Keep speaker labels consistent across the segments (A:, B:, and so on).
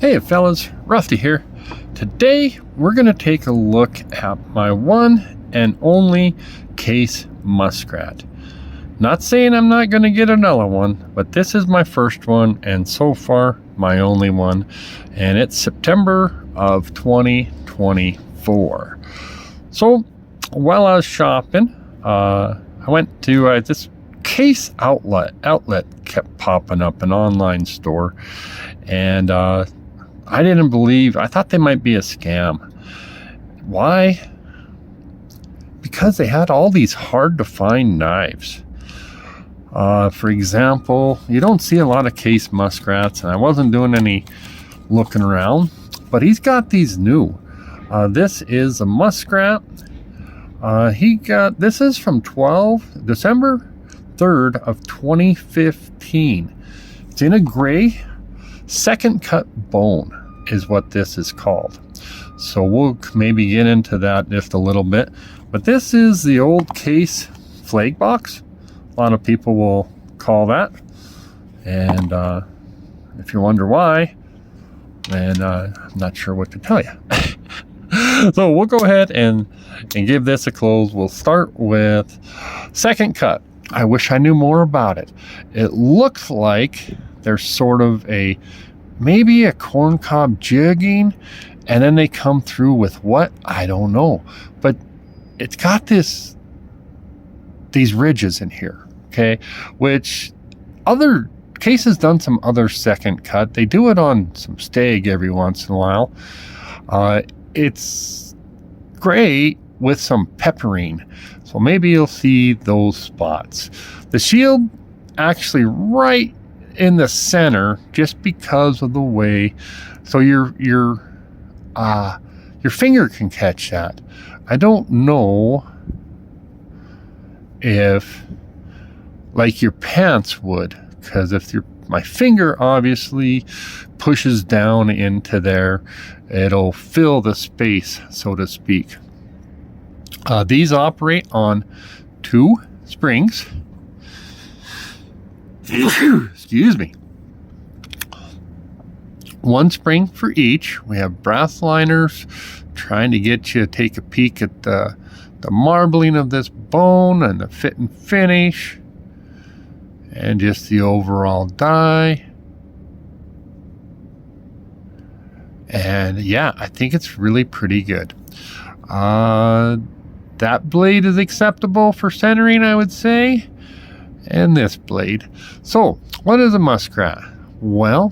A: Hey fellas, Rusty here. Today we're going to take a look at my one and only case muskrat. Not saying I'm not going to get another one, but this is my first one and so far my only one, and it's September of 2024. So while I was shopping, I went to this case outlet kept popping up, an online store, and I thought they might be a scam. Why? Because they had all these hard to find knives. For example, you don't see a lot of case muskrats, and I wasn't doing any looking around, but he's got these new. This is a muskrat. This is from December 3rd of 2015. It's in a gray. Second cut bone is what this is called. So we'll maybe get into that just a little bit. But this is the old case flag box. A lot of people will call that. And if you wonder why, then I'm not sure what to tell you. So we'll go ahead and give this a close. We'll start with second cut. I wish I knew more about it. It looks like there's sort of maybe a corncob jigging, and then they come through with what? I don't know. But it's got these ridges in here, okay? Which other cases done some other second cut. They do it on some stag every once in a while. It's gray with some peppering. So maybe you'll see those spots. The shield actually right in the center, just because of the way, so your finger can catch that. I don't know if like your pants would, because if my finger obviously pushes down into there, it'll fill the space, so to speak. These operate on 2 springs. Excuse me. 1 spring for each. We have brass liners trying to get you to take a peek at the marbling of this bone and the fit and finish and just the overall die. And yeah, I think it's really pretty good. That blade is acceptable for centering, I would say. And this blade. So, what is a muskrat? Well,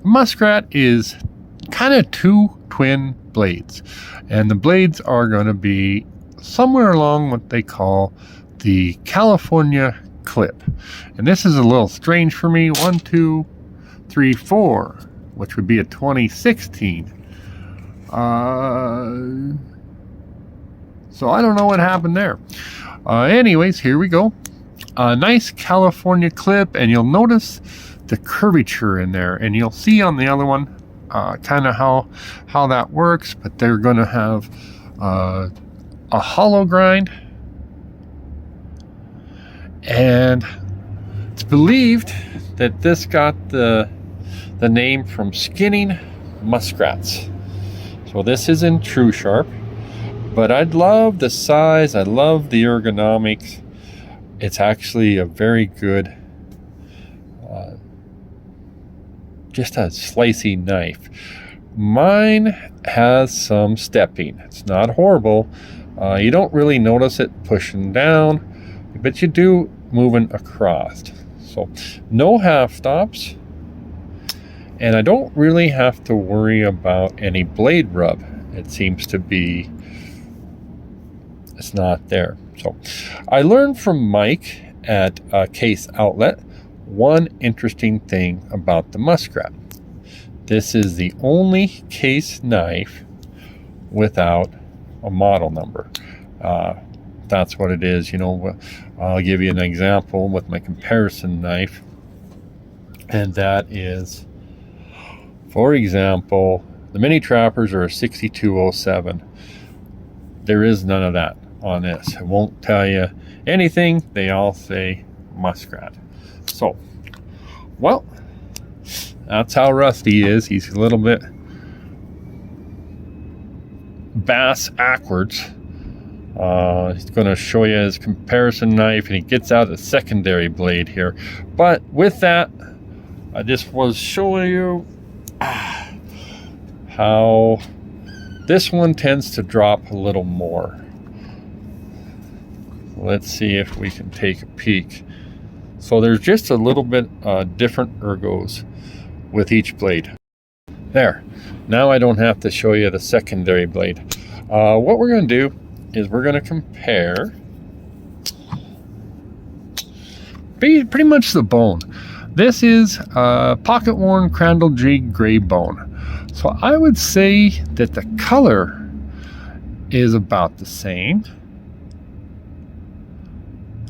A: a muskrat is kind of 2 twin blades. And the blades are going to be somewhere along what they call the California clip. And this is a little strange for me. 1, 2, 3, 4, which would be a 2016. So I don't know what happened there. Anyways, here we go. A nice California clip, and you'll notice the curvature in there, and you'll see on the other one kind of how that works. But they're going to have a hollow grind, and it's believed that this got the name from skinning muskrats. So this is in Tru-Sharp, but I love the size, I love the ergonomics. It's actually a very good, just a slicey knife. Mine has some stepping. It's not horrible. You don't really notice it pushing down, but you do moving across. So no half stops. And I don't really have to worry about any blade rub. It seems to be, it's not there. So I learned from Mike at Case Outlet one interesting thing about the muskrat. This is the only case knife without a model number. That's what it is. You know, I'll give you an example with my comparison knife, and that is, for example, the mini trappers are a 6207. There is none of that on this. It won't tell you anything. They all say muskrat. So, well, That's how rusty he is. He's a little bit bass backwards. He's going to show you his comparison knife, and he gets out a secondary blade here. But with that, I just was showing you how this one tends to drop a little more. Let's see if we can take a peek. So there's just a little bit different ergos with each blade. There. Now I don't have to show you the secondary blade. What we're going to do is we're going to compare pretty much the bone. This is pocket worn Crandall Jig gray bone. So I would say that the color is about the same.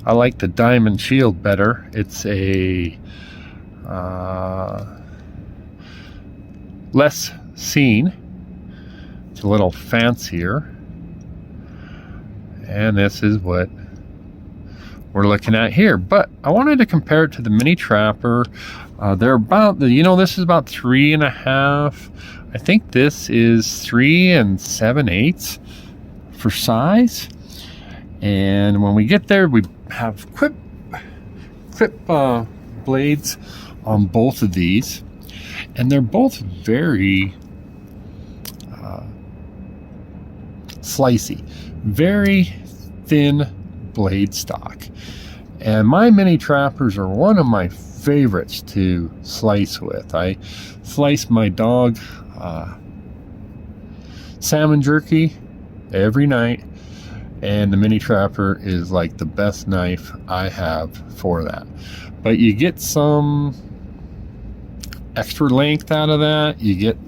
A: I like the diamond shield better. It's a less seen. It's a little fancier. And this is what we're looking at here. But I wanted to compare it to the Mini Trapper. They're about, this is about 3.5. I think this is 3 7/8 for size. And when we get there, we have clip blades on both of these. And they're both very slicey, very thin blade stock. And my Mini Trappers are one of my favorites to slice with. I slice my dog salmon jerky every night, and the Mini Trapper is like the best knife I have for that. But you get some extra length out of that. You get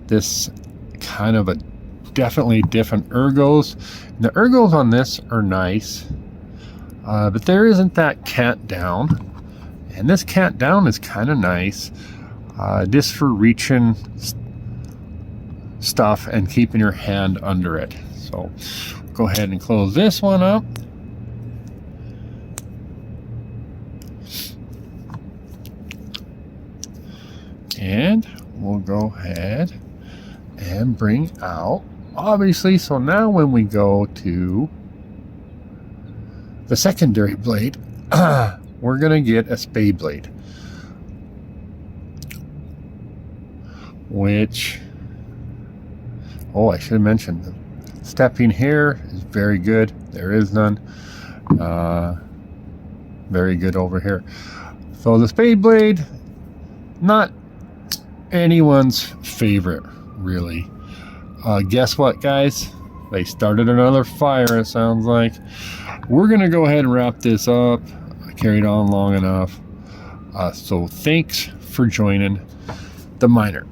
A: this kind of a definitely different ergos. The ergos on this are nice, but there isn't that cant down, and this cant down is kind of nice, just for reaching stuff and keeping your hand under it. So go ahead and close this one up. And we'll go ahead and bring out, obviously, so now when we go to the secondary blade, we're going to get a spade blade, which, I should have mentioned, the stepping here is very good. There is none. Very good over here. So the spade blade, not anyone's favorite, really. Guess what, guys? They started another fire, it sounds like. We're gonna go ahead and wrap this up. I carried on long enough. So thanks for joining the Miner.